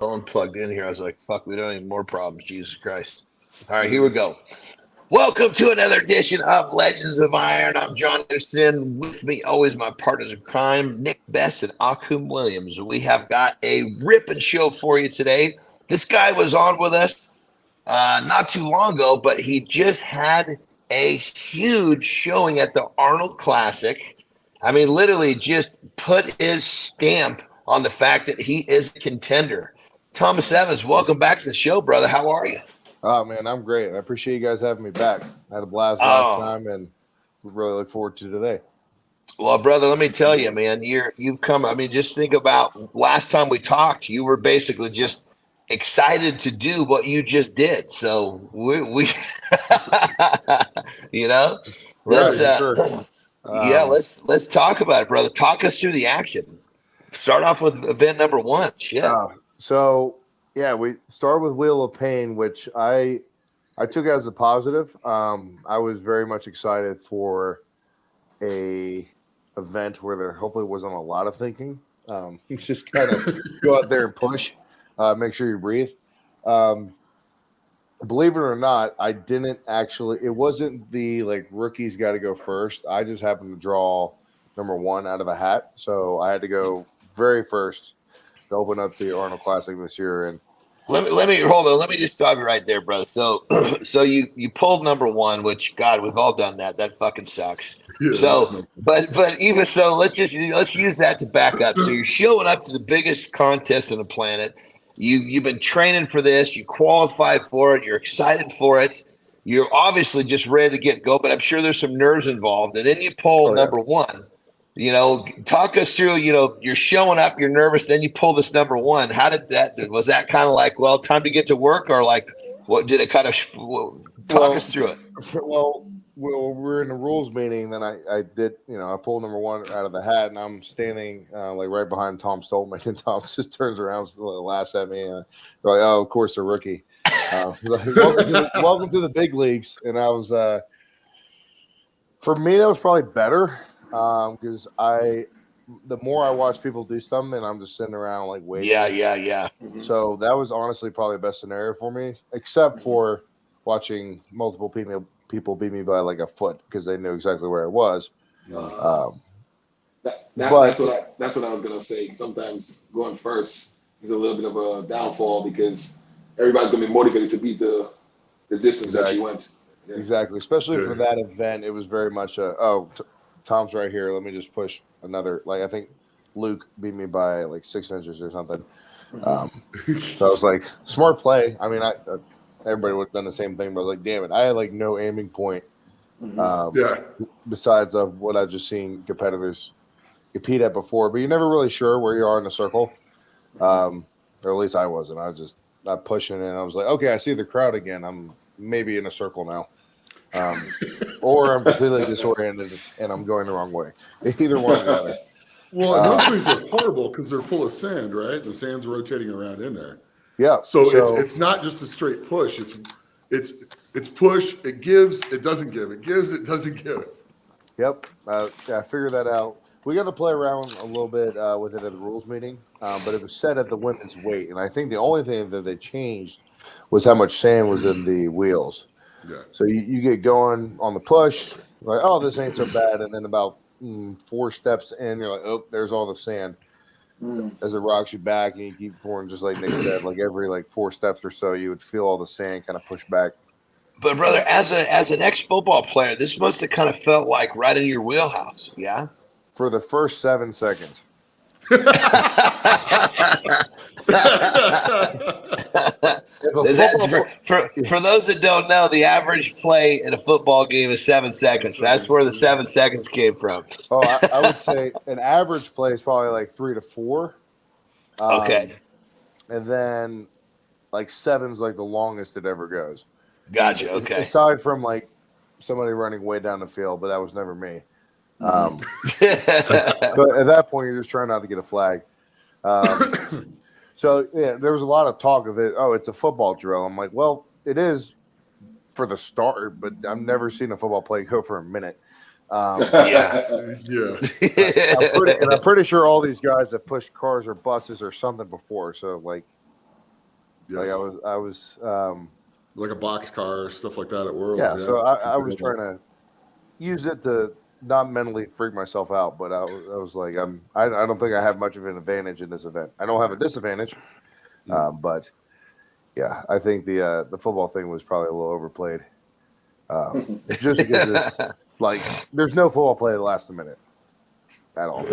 phone plugged in here. I was like, fuck, we don't need more problems. Jesus Christ. All right, here we go. Welcome to another edition of Legends of Iron. I'm Jon Andersen. With me, always my partners in crime, Nick Best and Akim Williams. We have got a ripping show for you today. This guy was on with us not too long ago, but he just had a huge showing at the Arnold Classic. I mean, literally just put his stamp on the fact that he is a contender. Thomas Evans, welcome back to the show, brother. How are you? Oh, man, I'm great. I appreciate you guys having me back. I had a blast last time, and really look forward to today. Well, brother, let me tell you, man, you've come. I mean, just think about last time we talked. You were basically just excited to do what you just did. So we you know, let's let's talk about it, brother. Talk us through the action. Start off with event number one. Shit. Yeah, we start with Wheel of Pain, which I took as a positive. I was very much excited for a event where there hopefully wasn't a lot of thinking. You just kind of go out there and push, make sure you breathe. Believe it or not, I didn't actually. It wasn't the rookies got to go first. I just happened to draw number one out of a hat, so I had to go very first to open up the Arnold Classic this year. And let me hold on. Let me just stop you right there, brother. So you pulled number one, which God, we've all done that. That fucking sucks. Yeah, so, but even so, let's use that to back up. So you're showing up to the biggest contest on the planet. You've been training for this. You qualified for it. You're excited for it. You're obviously just ready to get go. But I'm sure there's some nerves involved. And then you pull number one. You know, talk us through, you're showing up, you're nervous, then you pull this number one. How did was that kind of like, well, time to get to work, or like, what did it kind of talk us through it? Well, we're in a rules meeting. Then I did, I pulled number one out of the hat, and I'm standing right behind Tom Stoltman, and Tom just turns around, laughs at me, and they're like, oh, of course, the rookie. Welcome to the big leagues. And I was, for me, that was probably better. Because the more I watch people do something, and I'm just sitting around waiting. Yeah. So that was honestly probably the best scenario for me, except for watching multiple people beat me by a foot because they knew exactly where I was. That's what I was gonna say. Sometimes going first is a little bit of a downfall because everybody's gonna be motivated to beat the distance that you went. Yeah. Exactly, especially for that event, it was very much Tom's right here. Let me just push another. I think Luke beat me by 6 inches or something. So I was like, smart play. I mean, everybody would have done the same thing, but I was like, damn it, I had no aiming point. Besides of what I've just seen competitors compete at before, but you're never really sure where you are in a circle. Or at least I wasn't. I was just not pushing, and I was like, okay, I see the crowd again. I'm maybe in a circle now. Or I'm completely disoriented and I'm going the wrong way. Either one or the other. Well, those things are horrible because they're full of sand, right? The sand's rotating around in there. Yeah. So it's not just a straight push. It's push. It gives. It doesn't give. It gives. It doesn't give. Yep. I figured that out. We got to play around a little bit with it at the rules meeting, but it was set at the women's weight, and I think the only thing that they changed was how much sand was in the wheels. Yeah. So you get going on the push, like, oh, this ain't so bad. And then about 4 steps in, you're like, oh, there's all the sand. As it rocks you back, and you keep pouring, just like Nick said, every 4 steps or so, you would feel all the sand kind of push back. But brother, as an ex-football player, this must have kind of felt like right in your wheelhouse, yeah? For the first 7 seconds. For those that don't know, the average play in a football game is 7 seconds. That's where the 7 seconds came from. Oh, I would say an average play is probably 3 to 4. Okay. And then 7's the longest it ever goes. Gotcha. Okay. Aside from somebody running way down the field, but that was never me. So at that point, you're just trying not to get a flag. So yeah, there was a lot of talk of it. Oh, it's a football drill. I'm like, well, it is for the start, but I've never seen a football play go for a minute. Yeah. I'm pretty sure all these guys have pushed cars or buses or something before. So Like I was like a box car, stuff like that at Worlds. Yeah, so I was trying to use it to not mentally freak myself out, but I was like, I don't think I have much of an advantage in this event. I don't have a disadvantage, but yeah, I think the football thing was probably a little overplayed. Just because it's like there's no football play that lasts a minute at all.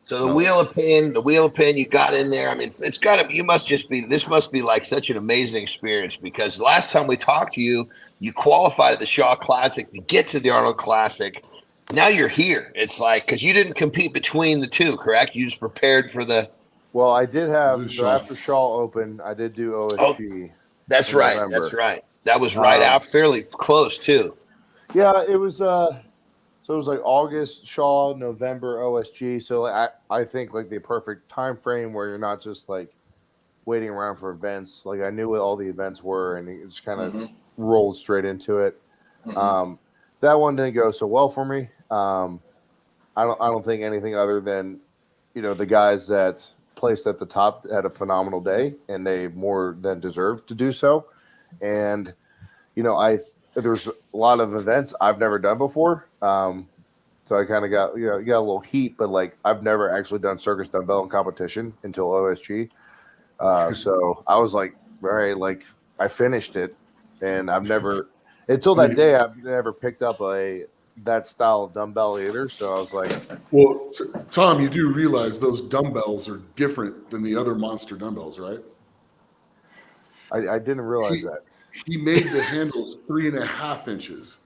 So the wheel of pain, you got in there. I mean, this must be like such an amazing experience, because last time we talked to you, you qualified at the Shaw Classic to get to the Arnold Classic. Now you're here. It's like, because you didn't compete between the two, correct? You just prepared for the. Well, I did have, so after Shaw Open, I did do OSG. Oh, that's right. November. That's right. That was right out, fairly close too. Yeah, it was. So it was like August Shaw, November OSG. So I think like the perfect time frame where you're not just like waiting around for events. Like I knew what all the events were, and it just kind of rolled straight into it. That one didn't go so well for me. I don't think anything other than, you know, the guys that placed at the top had a phenomenal day, and they more than deserved to do so. And you know, there's a lot of events I've never done before. So I kind of got, you got a little heat, but like I've never actually done circus dumbbell in competition until OSG. So I was like, all right, like I finished it, and until that day, I've never picked up that style of dumbbell either. So I was like, well, Tom, you do realize those dumbbells are different than the other monster dumbbells, right? I didn't realize that. He made the handles 3.5 inches,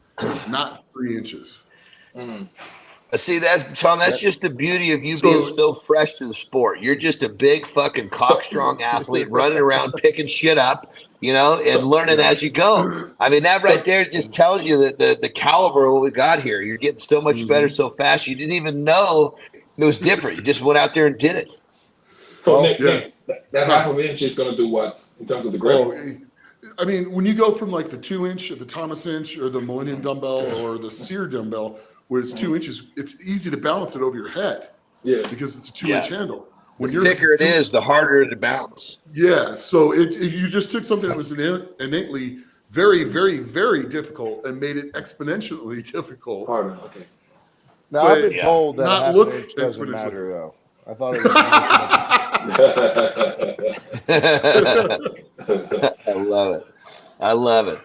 not 3 inches. See, Tom, that's just the beauty of you being so fresh to the sport. You're just a big fucking cockstrong athlete running around picking shit up, you know, and learning as you go. I mean, that right there just tells you that the caliber of what we got here. You're getting so much better so fast. You didn't even know it was different. You just went out there and did it. So Nick, that half of an inch is going to do what in terms of the grip? I mean, when you go from like the 2 inch or the Thomas inch or the Millennium dumbbell or the Sear dumbbell, where it's 2 inches, it's easy to balance it over your head. Yeah. Because it's a 2-inch handle. The thicker it is, the harder to balance. Yeah. So you just took something that was innately very, very, very difficult and made it exponentially difficult. Harder. Okay. Now I've been told that half an inch doesn't matter though. I thought it was. I love it.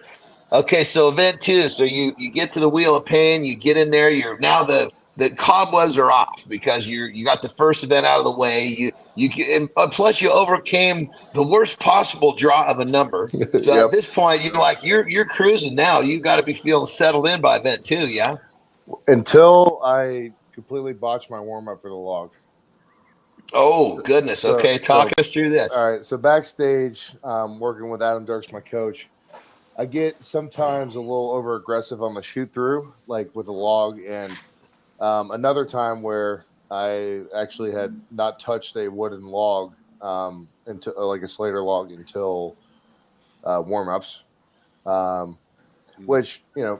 Okay, so event 2. So you get to the wheel of pain. You get in there. You're now the cobwebs are off because you got the first event out of the way. Plus you overcame the worst possible draw of a number. So at this point, you're cruising now. You got to be feeling settled in by event 2, yeah. Until I completely botched my warm up for the log. Oh, goodness. Okay, talk us through this. All right, so backstage, working with Adam Dirks, my coach, I get sometimes a little over aggressive on the shoot through, like with a log, and another time where I actually had not touched a wooden log until like a Slater log until warm-ups, which, you know,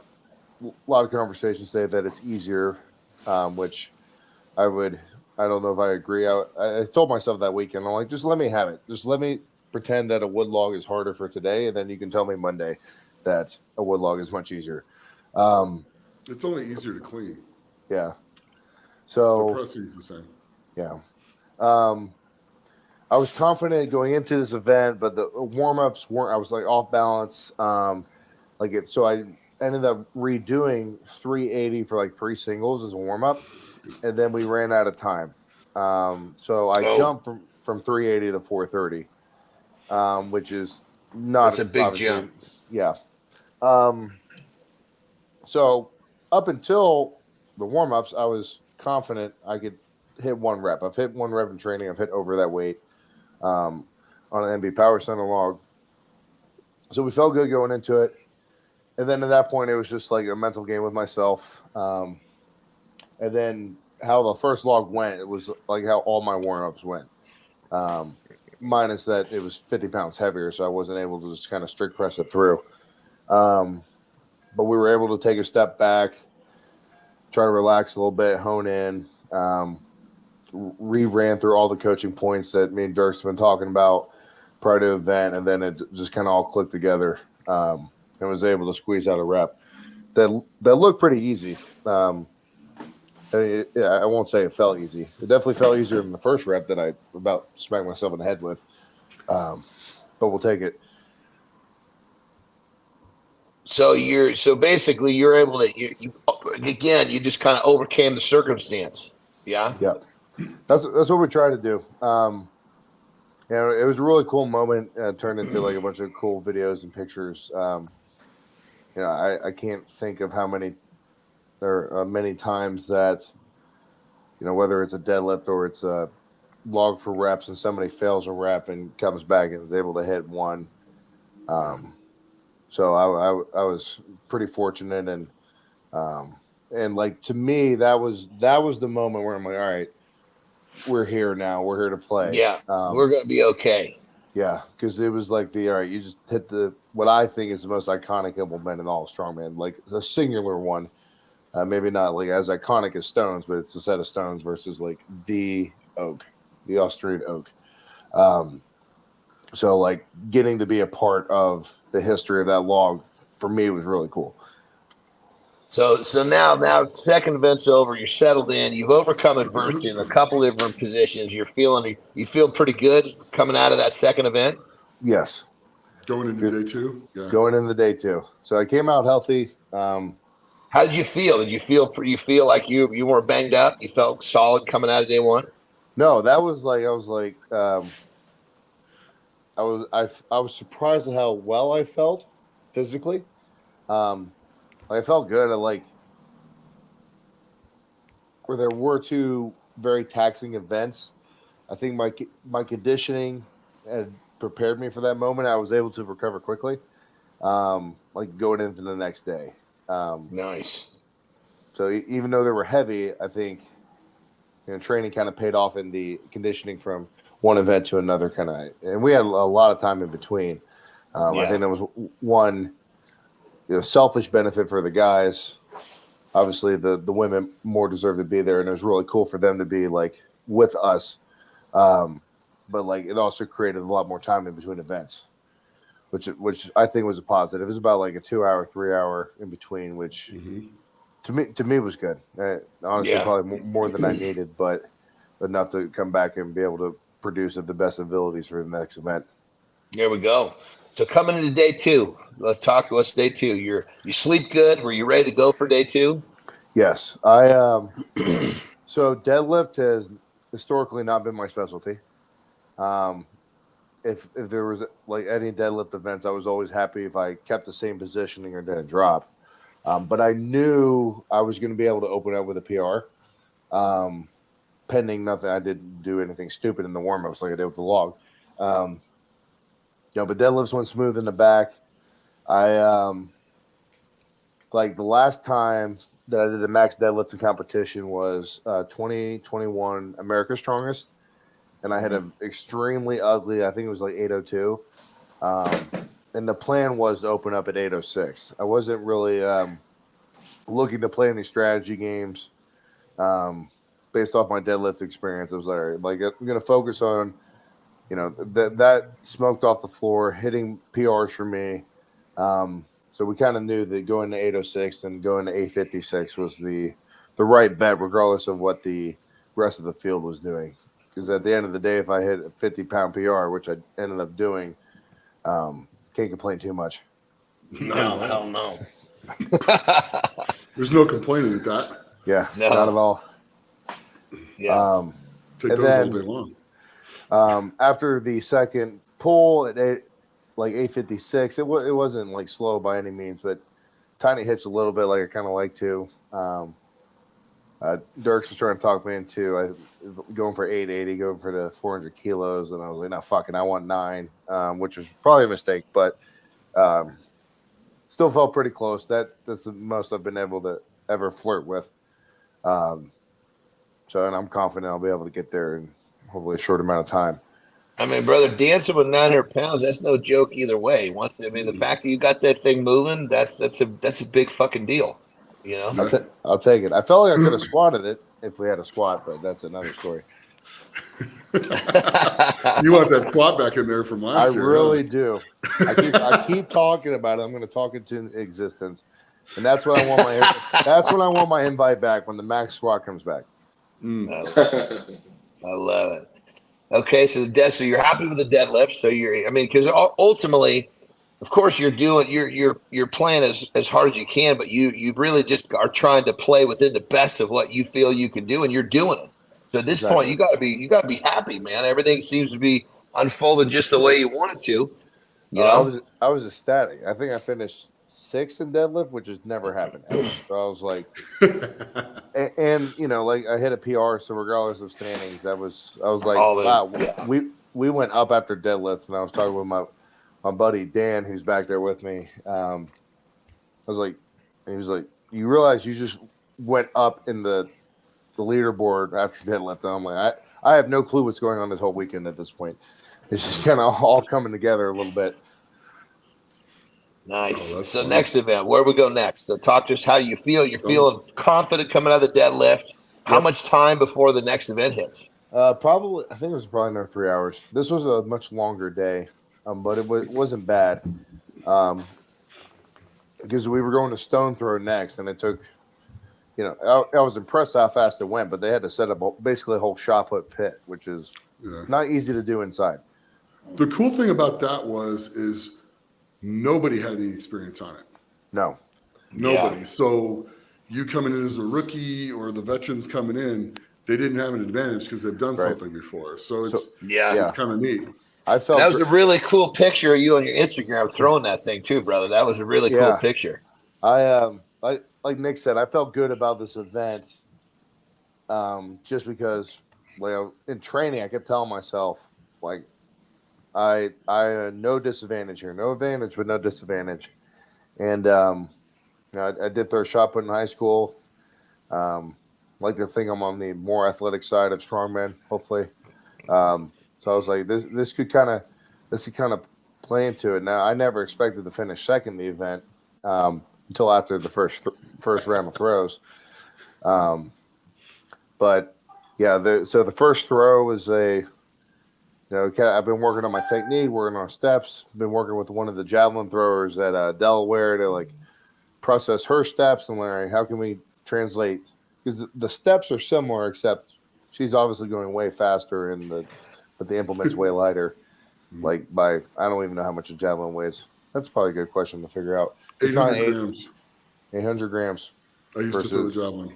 a lot of conversations say that it's easier, which I don't know if I agree. I told myself that weekend, I'm like, just let me have it. Just let me pretend that a wood log is harder for today, and then you can tell me Monday that a wood log is much easier. It's only easier to clean. Yeah. So the pressing is the same. Yeah. I was confident going into this event, but the warm-ups weren't. I was like off balance. So I ended up redoing 380 for like 3 singles as a warm-up, and then we ran out of time. So I jumped from 380 to 430, which is not. That's a big jump. Yeah. So up until the warm-ups, I was confident I could hit 1 rep. I've hit 1 rep in training. I've hit over that weight on an MB Power Center log. So we felt good going into it. And then at that point, it was just like a mental game with myself. And then how the first log went, it was like how all my warm-ups went. Minus that it was 50 pounds heavier, so I wasn't able to just kind of strict press it through. But we were able to take a step back, try to relax a little bit, hone in. re-ran through all the coaching points that me and Dirk's been talking about prior to the event, and then it just kind of all clicked together, and was able to squeeze out a rep that looked pretty easy. I won't say it felt easy. It definitely felt easier than the first rep that I about smacked myself in the head with, but we'll take it. So basically you're able to you just kind of overcame the circumstance. Yeah. That's what we try to do. It was a really cool moment. Turned into like a bunch of cool videos and pictures. I can't think of how many there are many times that, whether it's a deadlift or it's a log for reps and somebody fails a rep and comes back and is able to hit one. So I was pretty fortunate, and like, to me, that was the moment where I'm like, all right, we're here now. We're here to play. Yeah, we're gonna be okay. Yeah, because it was like all right, you just hit what I think is the most iconic implement in all of Strongman, like the singular one. Maybe not like as iconic as stones, but it's a set of stones versus like the oak, the Austrian oak. So like getting to be a part of the history of that log for me was really cool. So now second event's over. You're settled in. You've overcome adversity in a couple of different positions. You feel pretty good coming out of that second event. Yes. Going into day two. Yeah. Going into day two. So I came out healthy. How did you feel? Did you feel like you weren't banged up? You felt solid coming out of day one? No, that was like I was surprised at how well I felt physically. I felt good. Where there were two very taxing events, I think my conditioning had prepared me for that moment. I was able to recover quickly, like going into the next day. Nice. So even though they were heavy, I think training kind of paid off in the conditioning from one event to another and we had a lot of time in between. I think there was one selfish benefit for the guys. Obviously, the women more deserve to be there, and it was really cool for them to be like with us. But like it also created a lot more time in between events, which I think was a positive. It was about like a 2 hour, 3 hour in between, which to me was good. Honestly, probably more than I needed, but enough to come back and be able to produce at the best abilities for the next event. There we go. So coming into day two, let's talk. What's day two? You sleep good? Were you ready to go for day two? Yes, so deadlift has historically not been my specialty. If there was like any deadlift events, I was always happy if I kept the same positioning or didn't drop. But I knew I was going to be able to open up with a PR, pending nothing. I didn't do anything stupid in the warm-ups like I did with the log. But deadlifts went smooth in the back. I like the last time that I did a max deadlifting competition was 2021 America's Strongest, and I had an extremely ugly, I think it was like 802, and the plan was to open up at 806. I wasn't really looking to play any strategy games based off my deadlift experience. I was like I'm going to focus on that smoked off the floor, hitting PRs for me. So we kind of knew that going to 806 and going to 856 was the right bet, regardless of what the rest of the field was doing. Because at the end of the day, if I hit a 50-pound PR, which I ended up doing, can't complain too much. No, hell no. There's no complaining at that. Yeah, not at all. Yeah. Take those all day long. After the second pull at 856, it wasn't like slow by any means, but tiny hits a little bit like I kind of like to. Dirks was trying to talk me into going for 880, going for the 400 kilos, and I was like, no, fucking, I want 9, which was probably a mistake, but still felt pretty close. That's the most I've been able to ever flirt with. And I'm confident I'll be able to get there in hopefully a short amount of time. I mean, brother, dancing with 900 pounds, that's no joke either way. The fact that you got that thing moving, that's a big fucking deal. I'll take it. I felt like I could have squatted it if we had a squat, but that's another story. You want that squat back in there from last year? I really do. I keep talking about it. I'm going to talk it into existence, and that's what I want my invite back when the max squat comes back. I love it. Okay, so so you're happy with the deadlift. So because ultimately, of course, you're playing as hard as you can, but you really just are trying to play within the best of what you feel you can do, and you're doing it. So at this point, you gotta be happy, man. Everything seems to be unfolding just the way you want it to. You know? I was ecstatic. I think I finished 6th in deadlift, which has never happened ever. So I was like, and like I hit a PR. So regardless of standings, I was like, wow, we went up after deadlift, and I was talking with my buddy Dan, who's back there with me. I was like, he was like, you realize you just went up in the leaderboard after deadlift. And I'm like, I have no clue what's going on this whole weekend at this point. It's just kind of all coming together a little bit. Nice. So next event, where we go next? So talk to us how you feel. You're feeling confident coming out of the deadlift. How much time before the next event hits? Probably, I think it was probably another 3 hours. This was a much longer day, but it wasn't bad. Because we were going to stone throw next, and it took, I was impressed how fast it went, but they had to set up basically a whole shot put pit, which is not easy to do inside. The cool thing about that is nobody had any experience on it. No. Nobody. Yeah. So you coming in as a rookie or the veterans coming in, they didn't have an advantage because they've done something before. So it's kind of neat. That was a really cool picture of you on your Instagram throwing that thing too, brother. That was a really cool picture. I like Nick said, I felt good about this event just because in training I kept telling myself, like, I no disadvantage here. No advantage, but no disadvantage. And I did throw a shot put in high school. Like to think I'm on the more athletic side of strongman, hopefully. So I was like, this could kind of play into it. Now I never expected to finish second in the event until after the first round of throws. But yeah, so the first throw was I've been working on my technique, working on steps. Been working with one of the javelin throwers at Delaware to process her steps and learn how can we translate, because the steps are similar except she's obviously going way faster but the implement's way lighter. I don't even know how much a javelin weighs. That's probably a good question to figure out. It's 800 grams. 800 grams. I used to throw the javelin.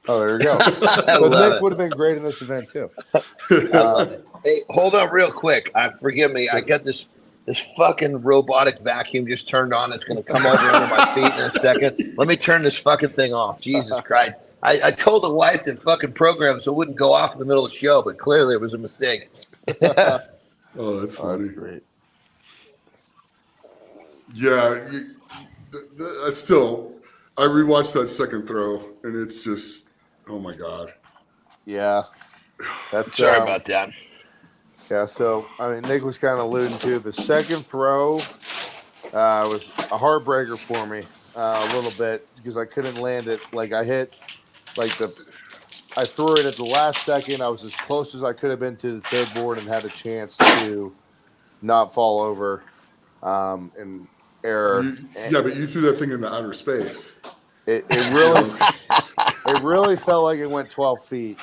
Oh, there you go. But Nick would have been great in this event too. Hey, hold on real quick. Forgive me. I got this fucking robotic vacuum just turned on. It's going to come over under my feet in a second. Let me turn this fucking thing off. Jesus Christ. I told the wife to fucking program so it wouldn't go off in the middle of the show, but clearly it was a mistake. Oh, that's funny. That's great. Yeah. I rewatched that second throw, and it's just, oh my God. Yeah. That's sorry about that. Yeah, so Nick was kind of alluding to the second throw was a heartbreaker for me a little bit because I couldn't land it. I hit I threw it at the last second. I was as close as I could have been to the toad board and had a chance to not fall over and error. But you threw that thing into outer space. It really felt like it went 12 feet.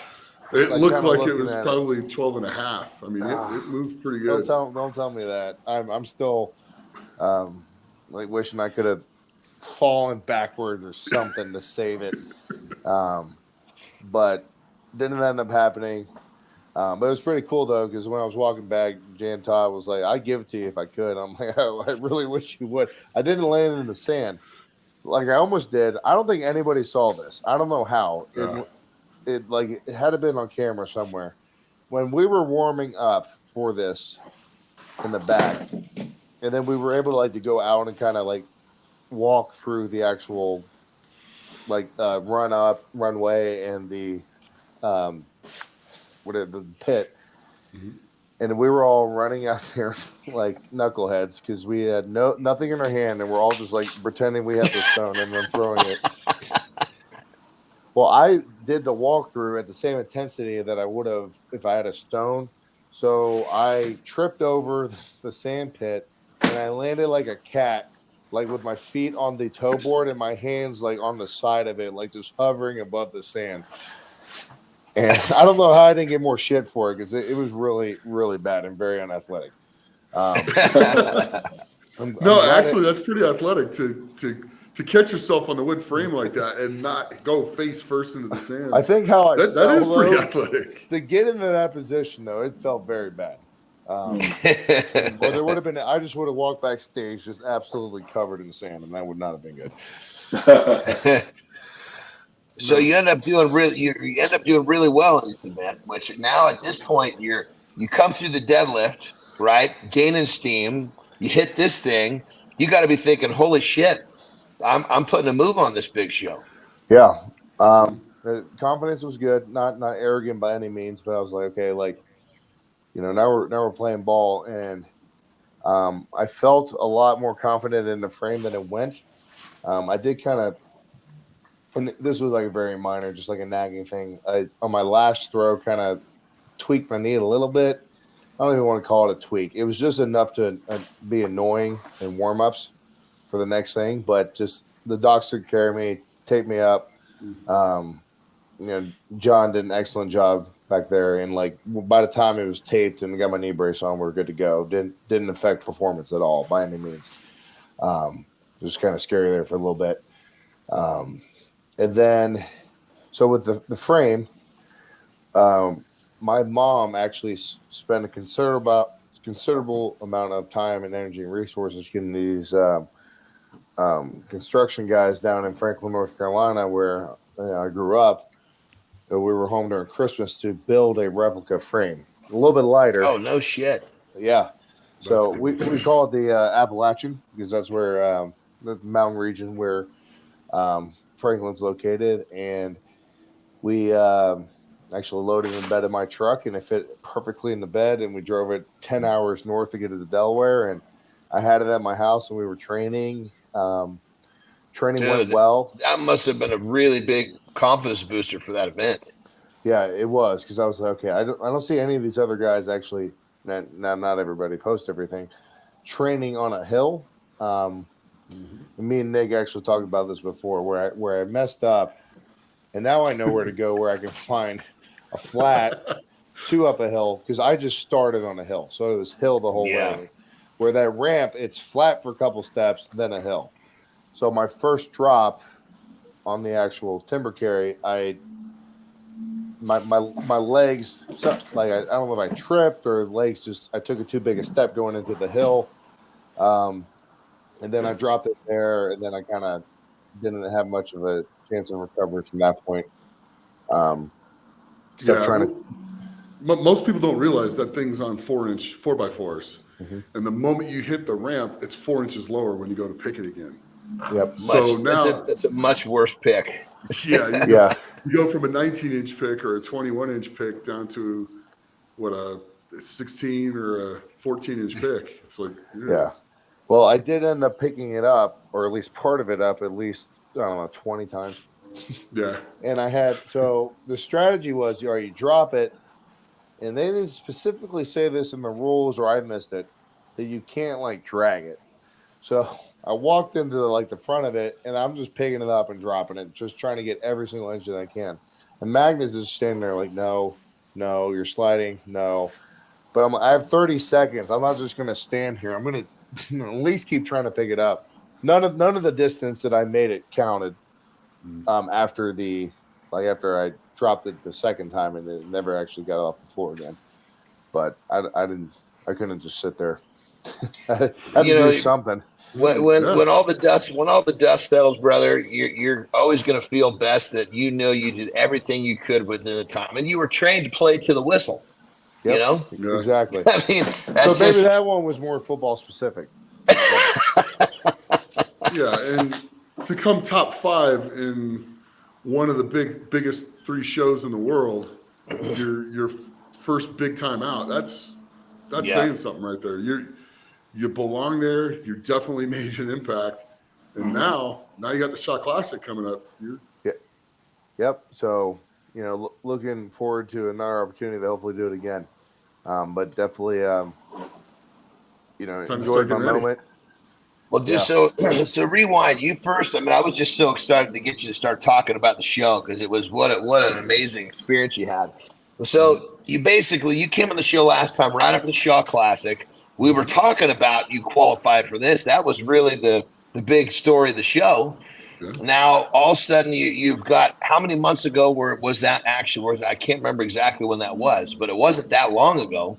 It looked like it was probably 12 and a half. I mean, it moved pretty good. Don't tell me that. I'm still wishing I could have fallen backwards or something to save it. But didn't end up happening. But it was pretty cool though, because when I was walking back, Jan Todd was like, "I'd give it to you if I could." I'm like, I really wish you would. I didn't land in the sand. I almost did. I don't think anybody saw this. I don't know how. It had to been on camera somewhere. When we were warming up for this in the back, and then we were able to go out and kind of walk through the actual runway and the the pit. Mm-hmm. And we were all running out there like knuckleheads because we had nothing in our hand, and we're all just pretending we had the stone and then throwing it. Well, I did the walkthrough at the same intensity that I would have if I had a stone. So I tripped over the sand pit and I landed like a cat, like with my feet on the toe board and my hands like on the side of it, like just hovering above the sand. And I don't know how I didn't get more shit for it because it was really, really bad and very unathletic. Actually, that's pretty athletic to catch yourself on the wood frame like that and not go face first into the sand. I think how I that is pretty athletic. To get into that position, though, it felt very bad. Or there would have been. I just would have walked backstage just absolutely covered in sand, and that would not have been good. So you end up doing really well in this event, which now at this point you come through the deadlift, right? Gaining steam. You hit this thing. You got to be thinking, holy shit, I'm putting a move on this big show. Yeah. The confidence was good, not arrogant by any means, but I was like, okay, like, now we're playing ball, and I felt a lot more confident in the frame than it went. I did kind of, and this was like very minor, just like a nagging thing. On my last throw, kind of tweaked my knee a little bit. I don't even want to call it a tweak. It was just enough to be annoying in warm-ups for the next thing, but just the docs took care of me, taped me up. Jon did an excellent job back there, and like by the time it was taped and I got my knee brace on, we were good to go. Didn't affect performance at all by any means. It was kind of scary there for a little bit. And then, so with the frame, my mom actually spent a considerable amount of time and energy and resources getting these construction guys down in Franklin, North Carolina, where I grew up. We were home during Christmas to build a replica frame, a little bit lighter. Oh, no shit. Yeah. So we call it the Appalachian because that's where the mountain region where Franklin's located, and we actually loaded in bed in my truck, and it fit perfectly in the bed, and we drove it 10 hours north to get to the Delaware, and I had it at my house, and we were training. Training went well. That must have been a really big confidence booster for that event. Yeah, it was, because I was like, okay, I don't see any of these other guys actually. Not everybody posts everything. Training on a hill. Me and Nick actually talked about this before, where I messed up, and now I know where to go, where I can find a flat 2 up a hill, because I just started on a hill, so it was hill the whole way. Where that ramp, it's flat for a couple steps, then a hill. So my first drop on the actual timber carry, my legs, like I don't know if I tripped or legs just, I took a too big a step going into the hill. And then I dropped it there, and then I kind of didn't have much of a chance of recovery from that point. Most people don't realize that thing's on 4-inch 4x4s. And the moment you hit the ramp, it's 4 inches lower when you go to pick it again. Yep. So now that's a much worse pick. Yeah. You go from a 19-inch pick or a 21-inch pick down to what, a 16 or a 14-inch pick. It's like, yeah. Well, I did end up picking it up, or at least part of it up, at least, I don't know, 20 times. Yeah. And I had, so the strategy was, you drop it, and they didn't specifically say this in the rules, or I missed it, that you can't, like, drag it. So I walked into, like, the front of it, and I'm just picking it up and dropping it, just trying to get every single inch that I can. And Magnus is standing there like, no, you're sliding, no. But I have 30 seconds. I'm not just going to stand here. I'm going to at least keep trying to pick it up. None of the distance that I made it counted after I dropped it the second time, and it never actually got off the floor again. But I couldn't just sit there. I had to do something. When all the dust settles, brother, you're always going to feel best that you did everything you could within the time, and you were trained to play to the whistle. Yep, exactly. I mean, so maybe that one was more football specific. Yeah, and to come top 5 in one of the biggest 3 shows in the world, your first big time out. That's saying something right there. You belong there. You definitely made an impact, and now you got the Shot Classic coming up. Yep. So, looking forward to another opportunity to hopefully do it again. But definitely, Time to enjoyed start my getting ready. moment. Well, dude, Yeah. so rewind. You first. I mean, I was just so excited to get you to start talking about the show because it was what an amazing experience you had. So you came on the show last time right after the Shaw Classic. We were talking about you qualified for this. That was really the big story of the show. Yeah. Now all of a sudden you've got how many months ago was that actually? I can't remember exactly when that was, but it wasn't that long ago.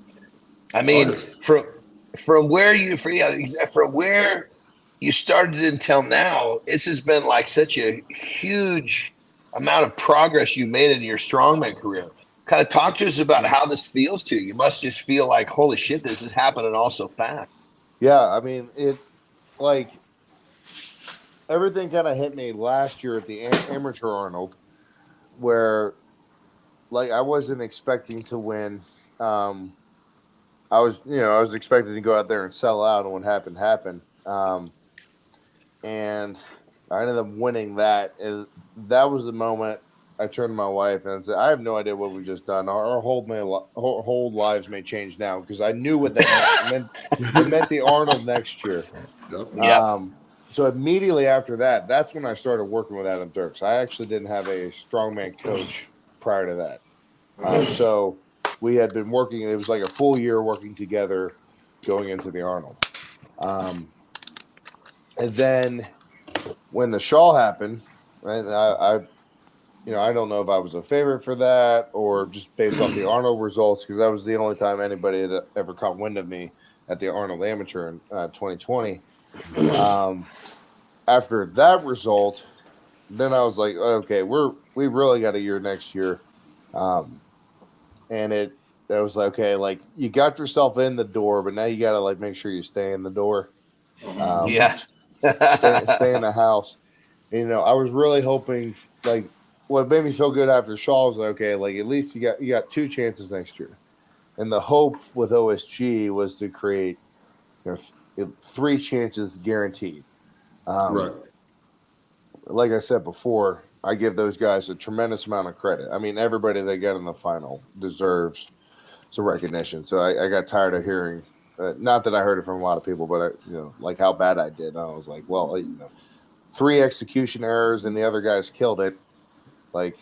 I mean, August. from where from where you started until now, this has been like such a huge amount of progress you made in your strongman career. Kind of talk to us about how this feels to you. You must just feel like, holy shit, this is happening all so fast. Yeah. I mean, like everything kind of hit me last year at the amateur Arnold, where like I wasn't expecting to win. I was expecting to go out there and sell out, and what happened. And I ended up winning that. And that was the moment I turned to my wife and said, "I have no idea what we've just done. Our whole lives may change now," because I knew what that meant. It meant the Arnold next year. Yep. Yeah. So immediately after that, that's when I started working with Adam Dirks. I actually didn't have a strongman coach prior to that. So we had been working. It was like a full year working together going into the Arnold. And then when the Shaw happened, right, I don't know if I was a favorite for that or just based off the Arnold results, because that was the only time anybody had ever caught wind of me at the Arnold Amateur in 2020. After that result, then I was like, okay, we really got a year next year. And it was like, okay, like you got yourself in the door, but now you got to like make sure you stay in the door. Yeah. Stay in the house. And, I was really hoping, like, what made me feel good after Shaw was like, okay, like at least you got 2 chances next year. And the hope with OSG was to create 3 chances guaranteed. Right. Like I said before, I give those guys a tremendous amount of credit. I mean, everybody they got in the final deserves some recognition. So I got tired of hearing, not that I heard it from a lot of people, but like how bad I did. And I was like, well, 3 execution errors and the other guys killed it. Like,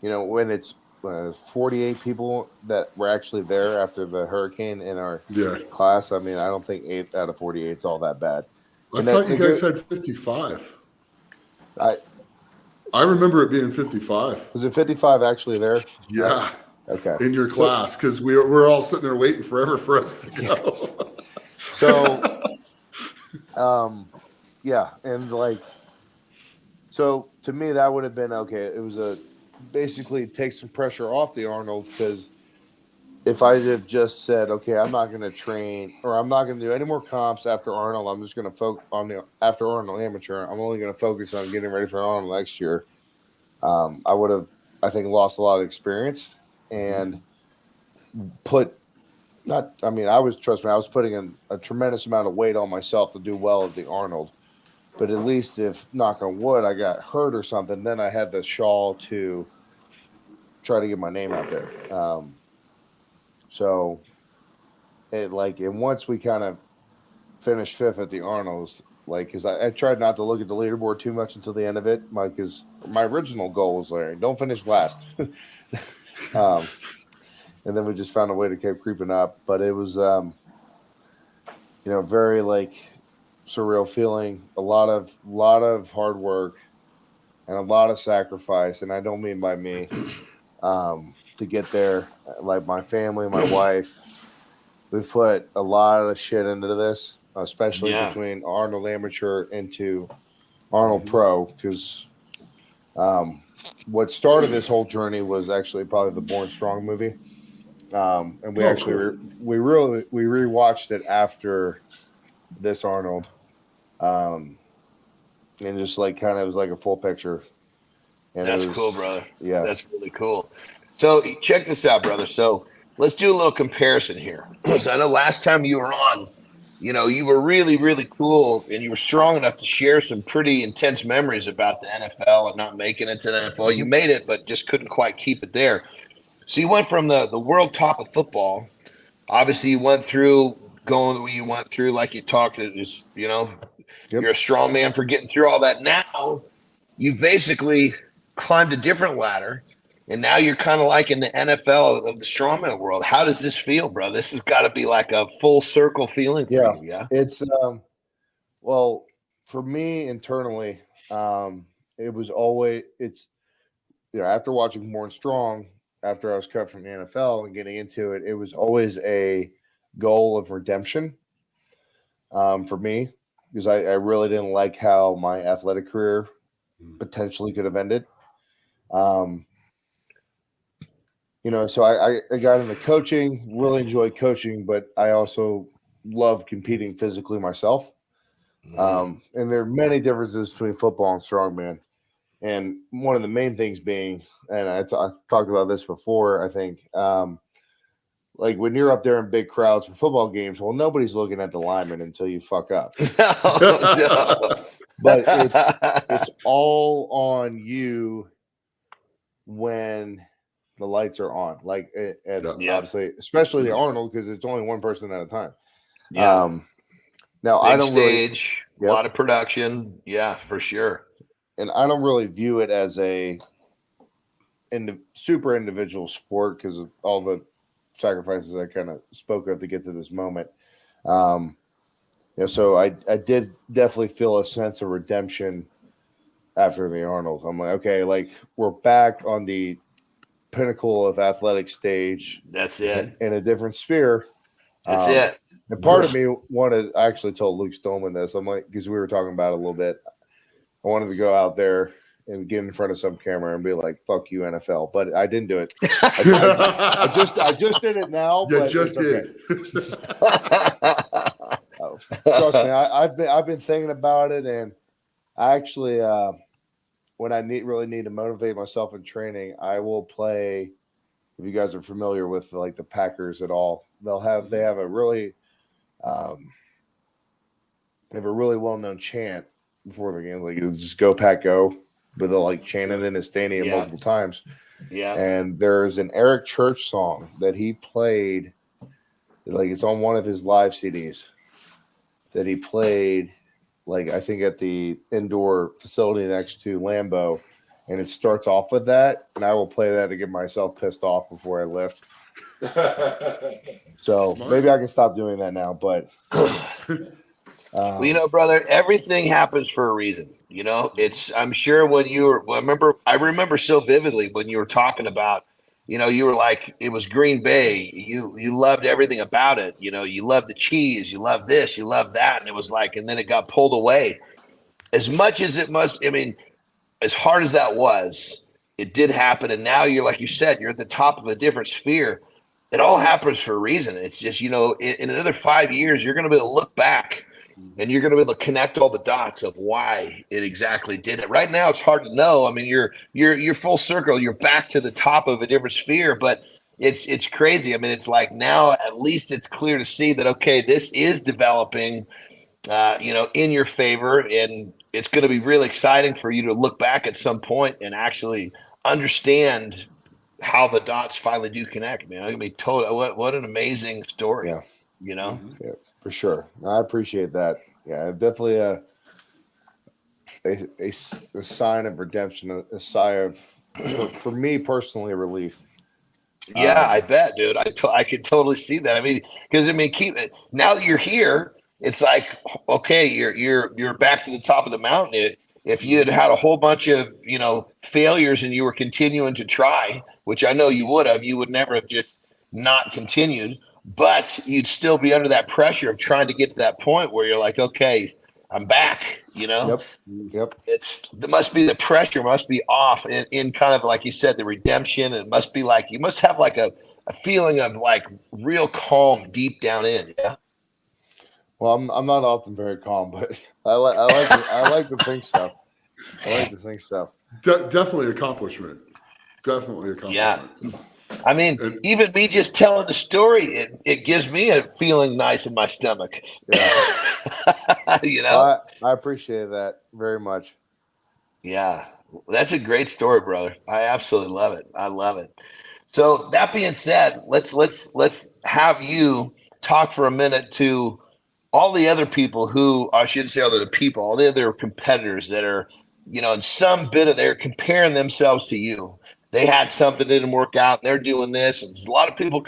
when it's 48 people that were actually there after the hurricane in our class, I mean, I don't think 8 out of 48 is all that bad. I thought you guys had 55. I remember it being 55. Was it 55 actually there? Yeah. Okay. In your class, because we're all sitting there waiting forever for us to go. So, yeah, and like, so to me that would have been okay. It was basically take some pressure off the Arnold, because if I had just said, okay, I'm not going to train or I'm not going to do any more comps after Arnold, I'm just going to focus on after Arnold Amateur, I'm only going to focus on getting ready for Arnold next year. I would have, I think, lost a lot of experience and I was putting in a tremendous amount of weight on myself to do well at the Arnold. But at least if, knock on wood, I got hurt or something, then I had the Shaw to try to get my name out there. So, and once we kind of finished 5th at the Arnolds, like, because I tried not to look at the leaderboard too much until the end of it, because my original goal was like, don't finish last. And then we just found a way to keep creeping up. But it was, very like surreal feeling, a lot of hard work and a lot of sacrifice. And I don't mean by me, to get there. Like my family, my wife, we've put a lot of shit into this, especially between Arnold Amateur into Arnold Pro, because what started this whole journey was actually probably the Born Strong movie. And we we rewatched it after this Arnold. And just like kind of was like a full picture. And that's cool, brother. Yeah. That's really cool. So check this out, brother. So let's do a little comparison here. So I know last time you were on, you were really, really cool, and you were strong enough to share some pretty intense memories about the NFL and not making it to the NFL. You made it, but just couldn't quite keep it there. So you went from the world top of football. Obviously, you went through going the way you went through, like you talked. It was, you're a strong man for getting through all that. Now you've basically climbed a different ladder, and now you're kind of like in the NFL of the strongman world. How does this feel, bro? This has got to be like a full circle feeling for you. Yeah, it's well, for me internally, it was always after watching Born Strong, after I was cut from the NFL and getting into it, it was always a goal of redemption for me, because I really didn't like how my athletic career potentially could have ended. So I got into coaching, really enjoyed coaching, but I also love competing physically myself. And there are many differences between football and strongman. And one of the main things being, and I talked about this before, I think, like when you're up there in big crowds for football games, well, nobody's looking at the lineman until you fuck up. No. But it's all on you when the lights are on, like, and obviously, especially the Arnold, because it's only one person at a time. Yeah. Now Big I don't stage, a lot of production. Yeah, for sure. And I don't really view it as a super individual sport because of all the sacrifices I kind of spoke of to get to this moment. So I did definitely feel a sense of redemption after the Arnold. I'm like, okay, like we're back on the pinnacle of athletic stage. That's it. In a different sphere. That's it. And part of me wanted, I actually told Luke Stolman this. I'm like, because we were talking about it a little bit. I wanted to go out there and get in front of some camera and be like, "Fuck you, NFL," but I didn't do it. I just did it now. You but just did. Trust me, I've been thinking about it, and I actually, when I really need to motivate myself in training, I will play. If you guys are familiar with like the Packers at all, they have a really well-known chant before the game, like it's just "Go Pack Go," but they'll like chant it in the stadium multiple times. Yeah. And there's an Eric Church song that he played, like it's on one of his live CDs that he played, like I think at the indoor facility next to Lambeau, and it starts off with that, and I will play that to get myself pissed off before I lift. So maybe I can stop doing that now, but well, brother, everything happens for a reason. I'm sure when I remember so vividly when you were talking about, you were like, it was Green Bay. You loved everything about it. You loved the cheese, you loved this, you loved that. And it was like, and then it got pulled away. As much as it must, as hard as that was, it did happen. And now you're, like you said, you're at the top of a different sphere. It all happens for a reason. It's just, in another 5 years, you're going to be able to look back and you're going to be able to connect all the dots of why it exactly did it. Right now, it's hard to know. You're full circle. You're back to the top of a different sphere, but it's crazy. It's like now at least it's clear to see that, okay, this is developing, in your favor, and it's going to be really exciting for you to look back at some point and actually understand how the dots finally do connect, man. I mean, what an amazing story. Yeah. Yeah, for sure. I appreciate that. Yeah, definitely a sign of redemption, a sigh of, for me personally, relief. Yeah, I bet, dude. I could totally see that. Because keep it now that you're here. It's like, okay, you're back to the top of the mountain. If you had had a whole bunch of failures and you were continuing to try, which I know you would never have just not continued, but you'd still be under that pressure of trying to get to that point where you're like, okay, I'm back. Yep. The pressure must be off in kind of like you said, the redemption. It must be like you must have like a feeling of like real calm deep down in. Yeah. Well, I'm not often very calm, but I like to think so. Definitely accomplishment. Definitely accomplishment. Yeah. I mean, even me just telling the story, it gives me a feeling nice in my stomach. Yeah. You know, I appreciate that very much. Yeah, that's a great story, brother. I absolutely love it. I love it. So that being said, let's have you talk for a minute to all the other people who, I shouldn't say other people, all the other competitors that are, in some bit of they're comparing themselves to you. They had something that didn't work out, and they're doing this. And a lot of people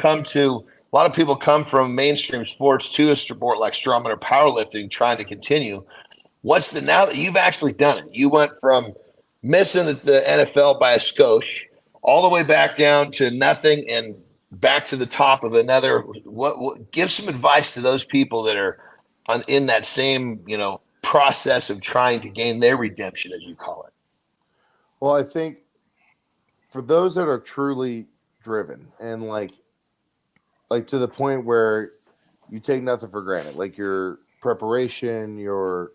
come from mainstream sports to a sport like strongman or powerlifting, trying to continue. Now that you've actually done it, you went from missing the NFL by a skosh all the way back down to nothing and back to the top of another. What give some advice to those people that are in that same, process of trying to gain their redemption, as you call it? Well, I think for those that are truly driven and like to the point where you take nothing for granted, like your preparation, your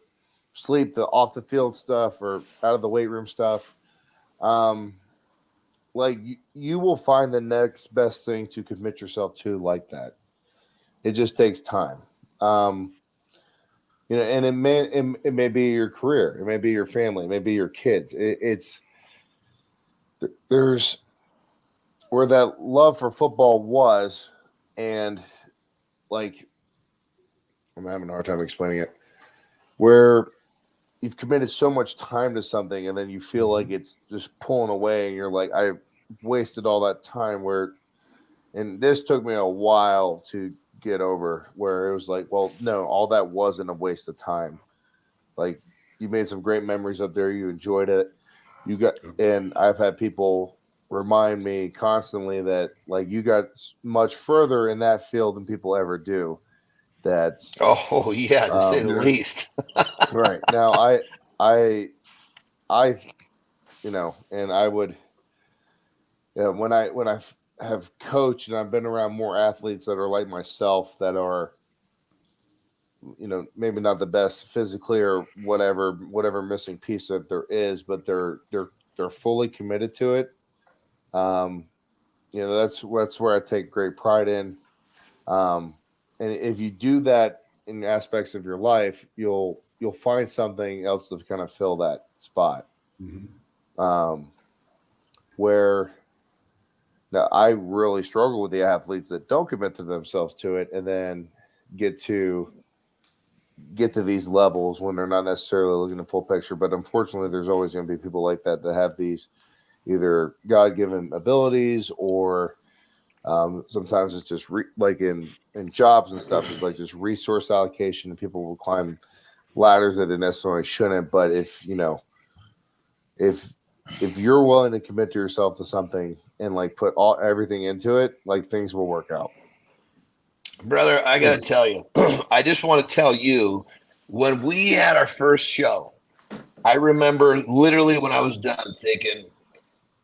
sleep, the off the field stuff or out of the weight room stuff, like you will find the next best thing to commit yourself to like that. It just takes time. And it may be your career, it may be your family, it may be your kids. There's where that love for football was, and like I'm having a hard time explaining it, where you've committed so much time to something and then you feel like it's just pulling away and you're like, I wasted all that time and this took me a while to get over, where it was like, well, no, all that wasn't a waste of time. Like you made some great memories up there. You enjoyed it. And I've had people remind me constantly that like you got much further in that field than people ever do. That to say the least. Right now, I and I would, when I have coached and I've been around more athletes that are like myself that are, maybe not the best physically or whatever missing piece that there is, but they're fully committed to it. That's where I take great pride in. And if you do that in aspects of your life, you'll find something else to kind of fill that spot. Mm-hmm. Where now I really struggle with the athletes that don't commit to themselves to it and then get to these levels when they're not necessarily looking at the full picture. But unfortunately, there's always going to be people like that have these either God-given abilities or sometimes it's just like in jobs and stuff, it's like just resource allocation, and people will climb ladders that they necessarily shouldn't. But if you're willing to commit to yourself to something and like put everything into it, like things will work out. Brother, I got to tell you, I just want to tell you, when we had our first show, I remember literally when I was done thinking,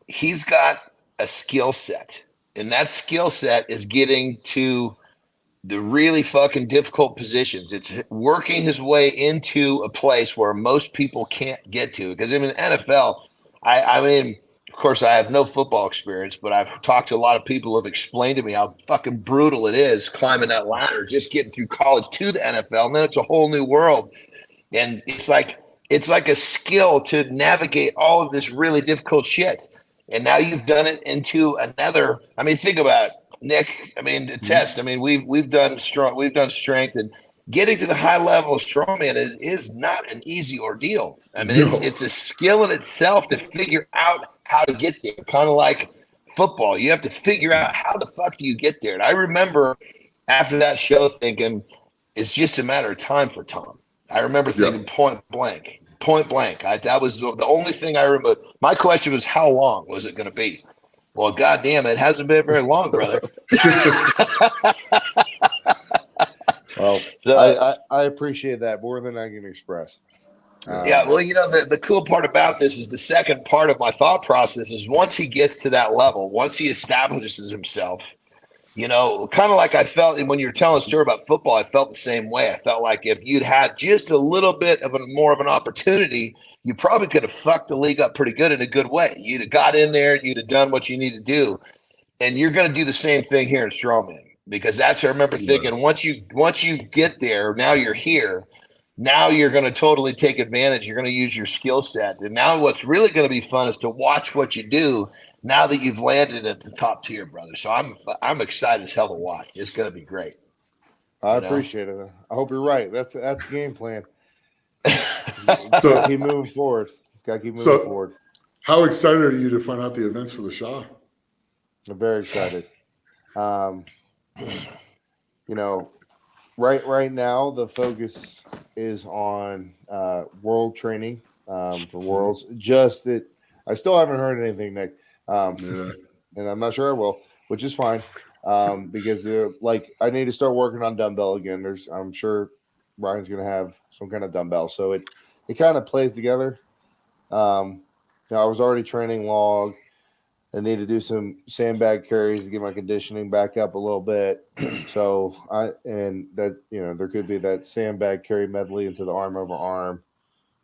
he's got a skill set. And that skill set is getting to the really fucking difficult positions. It's working his way into a place where most people can't get to. Because in the NFL, I mean, of course, I have no football experience, but I've talked to a lot of people who have explained to me how fucking brutal it is climbing that ladder, just getting through college to the NFL. And then it's a whole new world. And it's like a skill to navigate all of this really difficult shit. And now you've done it into another. I mean, think about it, Nick. I mean, test. I mean, we've done strength, and getting to the high level of strongman is not an easy ordeal. I mean, it's a skill in itself to figure out how to get there. Kind of like football, you have to figure out how the fuck do you get there. And I remember after that show thinking, it's just a matter of time for Tom. I remember thinking point blank. That was the only thing I remember. My question was, how long was it going to be? Well, goddamn, it hasn't been very long, brother. Well, so, I appreciate that more than I can express. Yeah, well, the cool part about this is the second part of my thought process is once he gets to that level, once he establishes himself, kind of like I felt when you were telling a story about football, I felt the same way. I felt like if you'd had just a little bit of more of an opportunity, you probably could have fucked the league up pretty good in a good way. You'd have got in there, you'd have done what you need to do. And you're going to do the same thing here in Strongman, because that's, I remember thinking, once you get there, now you're here. Now you're going to totally take advantage. You're going to use your skill set. And now what's really going to be fun is to watch what you do now that you've landed at the top tier, brother. So I'm excited as hell to watch. It's going to be great. I appreciate it. I hope you're right. That's the game plan. So keep moving forward. Got to keep moving forward. How excited are you to find out the events for the Shaw? I'm very excited. Right now the focus is on world training for Worlds. Just that I still haven't heard anything, Nick, and I'm not sure I will, which is fine, because I need to start working on dumbbell again. I'm sure Ryan's going to have some kind of dumbbell, so it kind of plays together. I was already training log. I need to do some sandbag carries to get my conditioning back up a little bit. So there could be that sandbag carry medley into the arm over arm.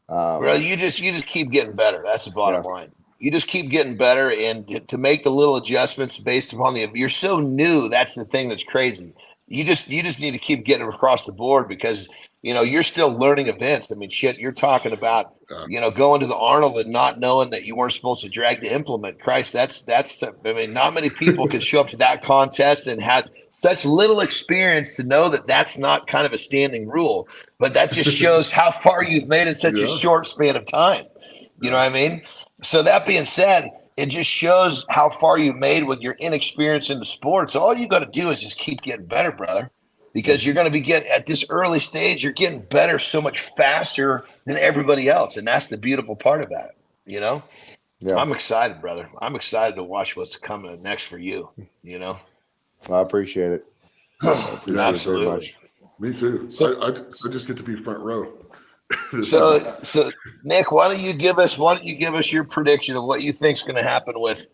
Well, you just keep getting better. That's the bottom line. You just keep getting better, and to make the little adjustments based upon you're so new. That's the thing that's crazy. You just need to keep getting across the board, because you're still learning events. I mean, shit, you're talking about going to the Arnold and not knowing that you weren't supposed to drag the implement. Christ, that's I mean, not many people could show up to that contest and had such little experience to know that that's not kind of a standing rule. But that just shows how far you've made in such a short span of time. You know what I mean? So that being said, it just shows how far you've made with your inexperience in the sports. All you got to do is just keep getting better, brother, because you're going to be at this early stage. You're getting better so much faster than everybody else, and that's the beautiful part about it. Yeah. I'm excited, brother. I'm excited to watch what's coming next for you. I appreciate it. Absolutely. It very much. Me too. So I just get to be front row. So Nick, why don't you give us your prediction of what you think is going to happen with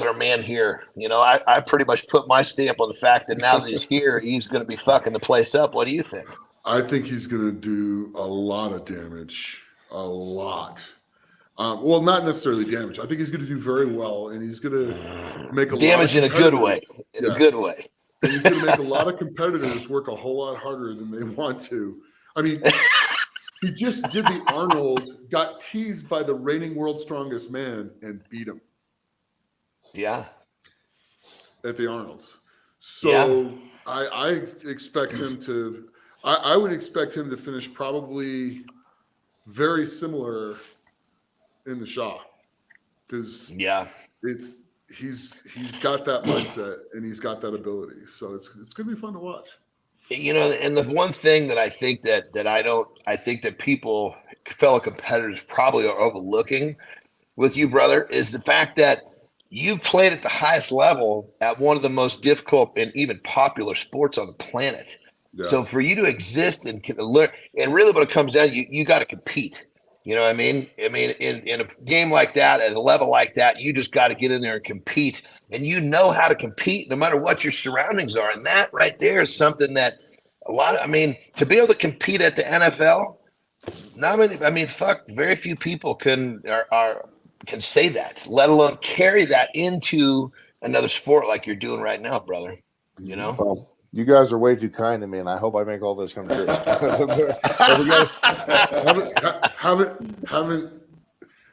our man here? I pretty much put my stamp on the fact that now that he's here, he's going to be fucking the place up. What do you think? I think he's going to do a lot of damage. A lot. Well, not necessarily damage. I think he's going to do very well, and he's going to make a damage lot in a good way. In a good way. And he's going to make a lot of competitors work a whole lot harder than they want to. I mean, he just did the Arnold, got teased by the reigning world's strongest man, and beat him. Yeah. At the Arnolds. So I expect him to. I would expect him to finish probably very similar in the Shaw, because he's got that mindset and he's got that ability. So it's going to be fun to watch. And the one thing that I think I think that people, fellow competitors, probably are overlooking with you, brother, is the fact that you played at the highest level at one of the most difficult and even popular sports on the planet. Yeah. So for you to exist and learn, and really what it comes down to, you got to compete. You know what I mean? I mean, in a game like that, at a level like that, you just got to get in there and compete. And you know how to compete no matter what your surroundings are. And that right there is something that to be able to compete at the NFL, very few people can say that, let alone carry that into another sport like you're doing right now, brother. Well, you guys are way too kind to me, and I hope I make all this come true.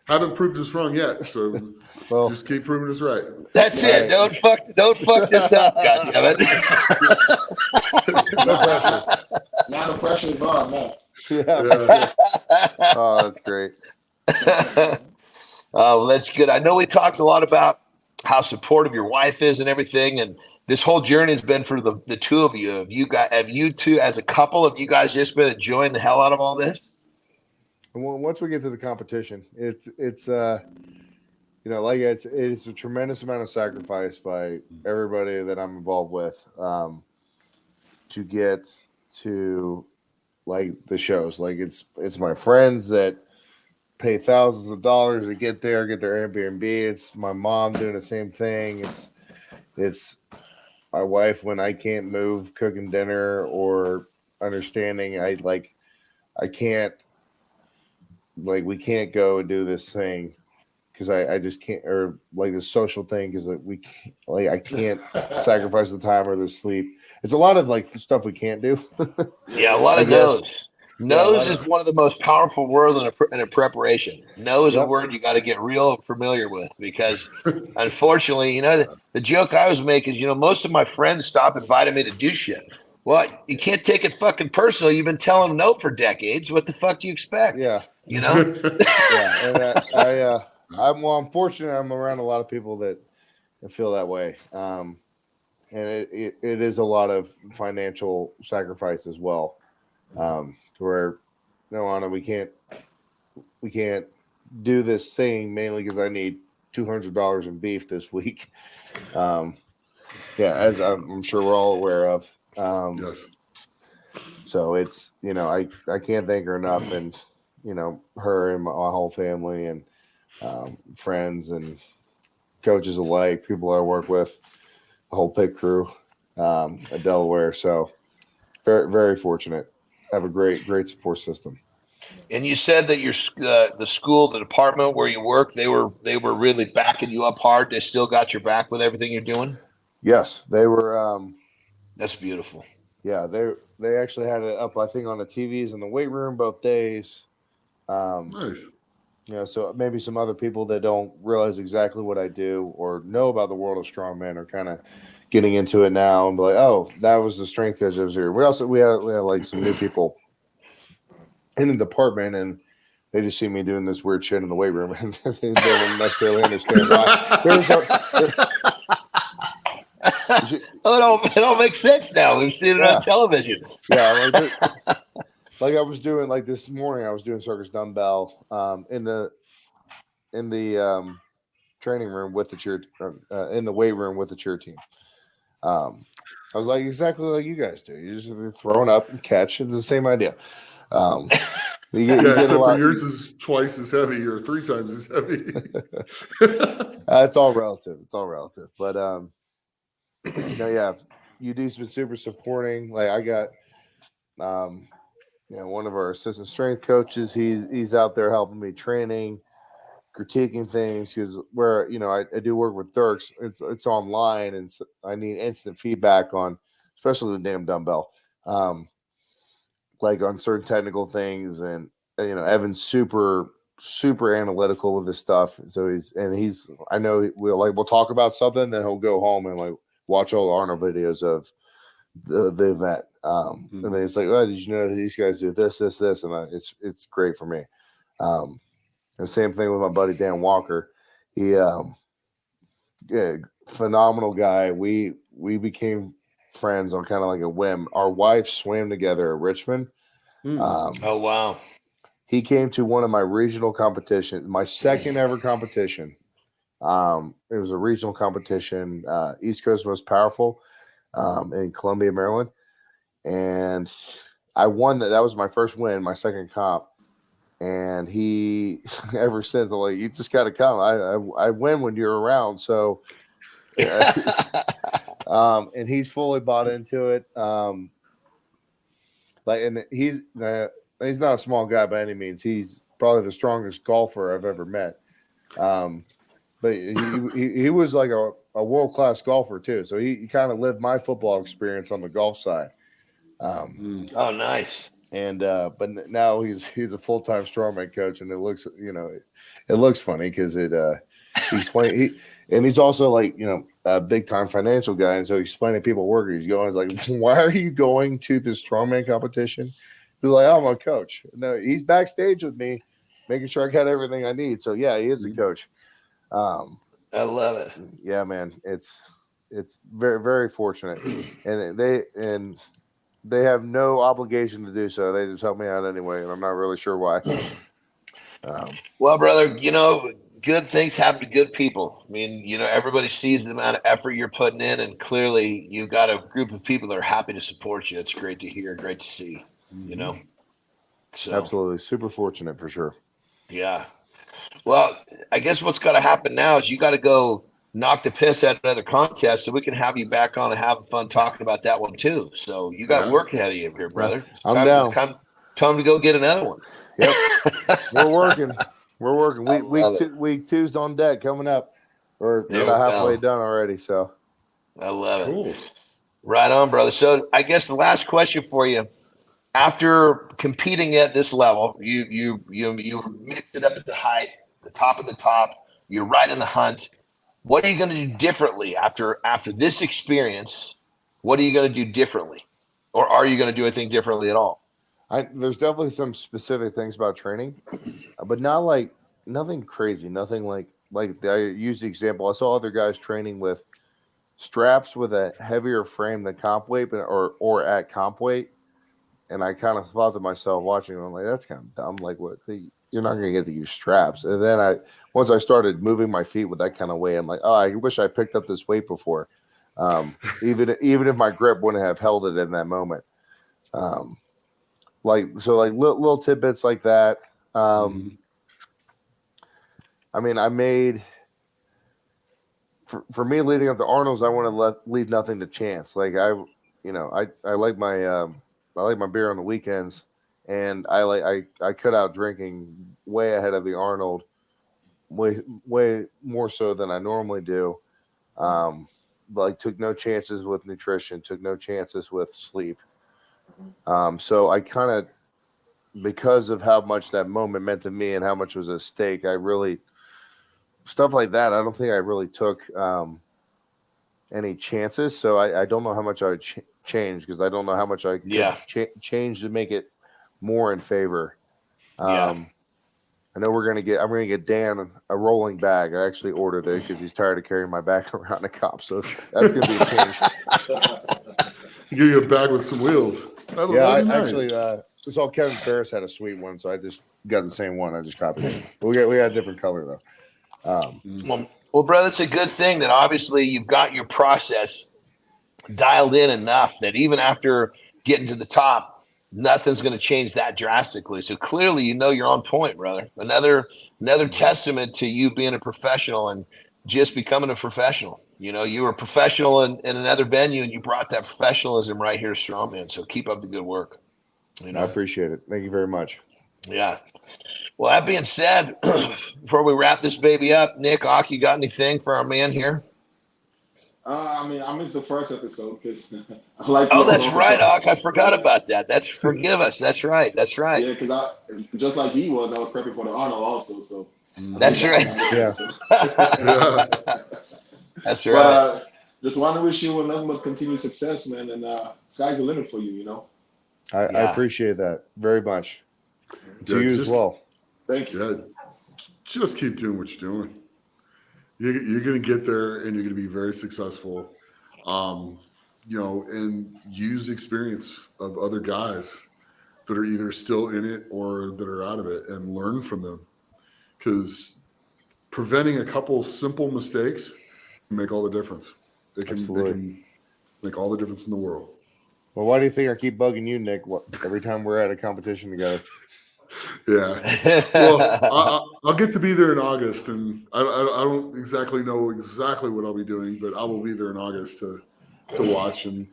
haven't proved us wrong yet, so just keep proving us right. That's it. Don't fuck this up, goddammit. No pressure. Now the pressure is on, man. Yeah. Oh, that's great. Well, that's good. I know we talked a lot about how supportive your wife is and everything, and this whole journey has been for the two of you. Have you two as a couple, have you guys just been enjoying the hell out of all this? Well, once we get to the competition, it's it's a tremendous amount of sacrifice by everybody that I'm involved with to get to the shows. It's my friends that pay thousands of dollars to get their Airbnb. It's my mom doing the same thing. It's my wife when I can't move, cooking dinner or understanding we can't go and do this thing because I just can't, or like the social thing, because I can't sacrifice the time or the sleep. It's a lot of like stuff we can't do. Yeah, a lot of no's. No's is one of the most powerful words in a preparation. No is a word you got to get real familiar with, because unfortunately, the joke I was making is, most of my friends stop inviting me to do shit. Well, you can't take it fucking personal. You've been telling them no for decades. What the fuck do you expect? Yeah. Yeah. And I'm fortunate. I'm around a lot of people that feel that way. And it is a lot of financial sacrifice as well. To where, no, Anna, we can't do this thing mainly because I need $200 in beef this week. As I'm sure we're all aware of. Yes. So it's, I can't thank her enough, and her and my whole family and friends and coaches alike, people I work with, the whole pit crew at Delaware. So very, very fortunate. Have a great support system. And you said that the school, the department where you work, they were really backing you up hard. They still got your back with everything you're doing. Yes, they were. That's beautiful. Yeah, they actually had it up, I think, on the TVs in the weight room both days. Nice. So maybe some other people that don't realize exactly what I do or know about the world of strongman are kind of getting into it now and be like, oh, that was the strength coach that was here. We had like some new people in the department, and they just see me doing this weird shit in the weight room, and they don't necessarily understand why. It all makes sense now. We've seen it on television. Yeah, like I was doing, like this morning, I was doing circus dumbbell in the training room with the cheer, in the weight room with the cheer team. I was like, exactly like you guys do. You just throwing up and catch. It's the same idea. Except for yours is twice as heavy or 3 times as heavy. It's all relative. But UD's been super supporting. Like I got, one of our assistant strength coaches. He's out there helping me training, critiquing things, because where I do work with Dirks. It's online, and I need instant feedback on, especially the damn dumbbell, like on certain technical things. And Evan's super analytical with this stuff. So he's I know we'll talk about something, then he'll go home and like watch all the Arnold videos of the event. And then it's like, oh, did you know these guys do this, and it's great for me. And same thing with my buddy Dan Walker. He phenomenal guy. We became friends on kind of like a whim. Our wives swam together at Richmond. Oh wow. He came to one of my regional competitions, my second ever competition. It was a regional competition, East Coast Most Powerful, in Columbia, Maryland. And I won that. That was my first win, my second comp. And he, ever since, I'm like, you just got to come. I win when you're around. So, and he's fully bought into it. And he's not a small guy by any means. He's probably the strongest golfer I've ever met. But he was like a world-class golfer too. So he kind of lived my football experience on the golf side. Oh, nice. And but now he's a full-time strongman coach, and it looks funny because he's also like a big-time financial guy, and so he's explaining to people working. He's like, why are you going to this strongman competition? He's like, oh, I'm a coach. No, he's backstage with me, making sure I got everything I need. So yeah, he is a coach. I love it. Yeah, man, it's very, very fortunate, and they have no obligation to do so. They just help me out anyway, and I'm not really sure why. Well, brother, good things happen to good people. I mean, everybody sees the amount of effort you're putting in, and clearly you've got a group of people that are happy to support you. It's great to hear, great to see. So absolutely, super fortunate for sure. Yeah. Well, I guess what's got to happen now is you got to go knock the piss out of another contest so we can have you back on and have fun talking about that one too. So you got work ahead of you here, brother. I'm down. Time to go get another one. Yep. We're working. We're working. Week two's on deck coming up. We're about halfway done already. So I love Cool. it. Right on, brother. So I guess the last question for you: after competing at this level, you mix it up at the height, the top of the top. You're right in the hunt. What are you going to do differently after this experience? What are you going to do differently, or are you going to do anything differently at all? There's definitely some specific things about training, but not like nothing crazy. Nothing like I used the example. I saw other guys training with straps with a heavier frame than comp weight, or at comp weight. And I kind of thought to myself watching them, I'm like, that's kind of dumb. Like, what? You're not going to get to use straps. And then once I started moving my feet with that kind of weight, I'm like, oh, I wish I picked up this weight before. Even if my grip wouldn't have held it in that moment. Little tidbits like that. I mean, I made for me leading up to Arnold's, I want to leave nothing to chance. Like I like my beer on the weekends, and I cut out drinking way ahead of the Arnold, way more so than I normally do. Took no chances with nutrition, took no chances with sleep. So I kind of, because of how much that moment meant to me and how much was at stake, stuff like that, I don't think I really took any chances. So I don't know how much I would change, because I don't know how much I could change to make it more in favor. I know I'm gonna get Dan a rolling bag. I actually ordered it because he's tired of carrying my bag around the cop. So that's gonna be a change. Give you a bag with some wheels. Actually, it's all Kevin Ferris had a sweet one, so I just got the same one. I just copied it. But we got a different color though. Well, brother, it's a good thing that obviously you've got your process dialed in enough that even after getting to the top, nothing's going to change that drastically. So clearly, you're on point, brother. Another testament to you being a professional and just becoming a professional. You were a professional in another venue, and you brought that professionalism right here to Strongman. So keep up the good work. I appreciate it. Thank you very much. Yeah. Well, that being said, before we wrap this baby up, Nick, Ak, you got anything for our man here? I missed the first episode because I like. Oh, that's right, Ak. I forgot about that. Forgive us. That's right. Yeah, because just like he was, I was prepping for the Arnold also. So that's right. Yeah. That's right. But just want to wish you nothing but continued success, man. And sky's the limit for you. I appreciate that very much. To you as well. Thank you. Yeah, just keep doing what you're doing. You're going to get there, and you're going to be very successful. And use the experience of other guys that are either still in it or that are out of it, and learn from them. Because preventing a couple simple mistakes can make all the difference. They can make all the difference in the world. Well, why do you think I keep bugging you, Nick, every time we're at a competition together? Yeah. Well, I'll get to be there in August, and I don't exactly know what I'll be doing, but I will be there in August to watch, and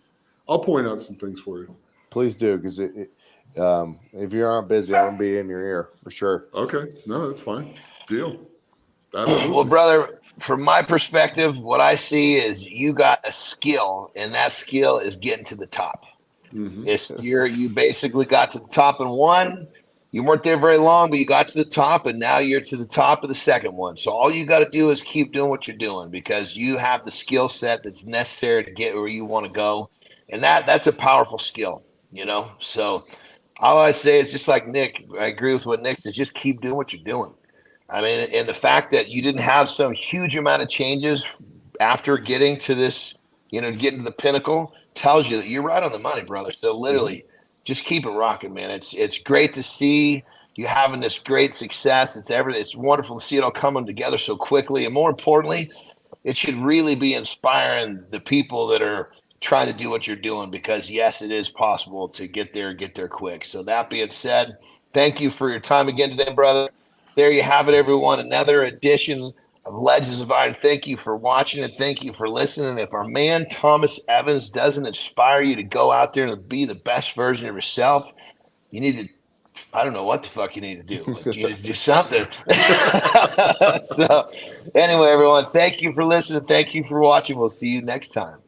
I'll point out some things for you. Please do, because if you're not busy, I'm gonna be in your ear for sure. Okay. No, that's fine. Deal. Absolutely. Well, brother, from my perspective, what I see is you got a skill, and that skill is getting to the top. Mm-hmm. You basically got to the top in one. You weren't there very long, but you got to the top, and now you're to the top of the second one. So all you got to do is keep doing what you're doing, because you have the skill set that's necessary to get where you want to go. And that's a powerful skill, So all I say is, just like Nick, I agree with what Nick said, just keep doing what you're doing. I mean, and the fact that you didn't have some huge amount of changes after getting to this, getting to the pinnacle, tells you that you're right on the money, brother. So literally, just keep it rocking, man. It's great to see you having this great success. It's wonderful to see it all coming together so quickly. And more importantly, it should really be inspiring the people that are trying to do what you're doing, because yes, it is possible to get there quick. So that being said, thank you for your time again today, brother. There you have it, everyone. Another edition of Legends of Iron. Thank you for watching, and thank you for listening. If our man Thomas Evans doesn't inspire you to go out there and be the best version of yourself, you need to I don't know what the fuck you need to do. But you need to do something. So, anyway, everyone, thank you for listening. Thank you for watching. We'll see you next time.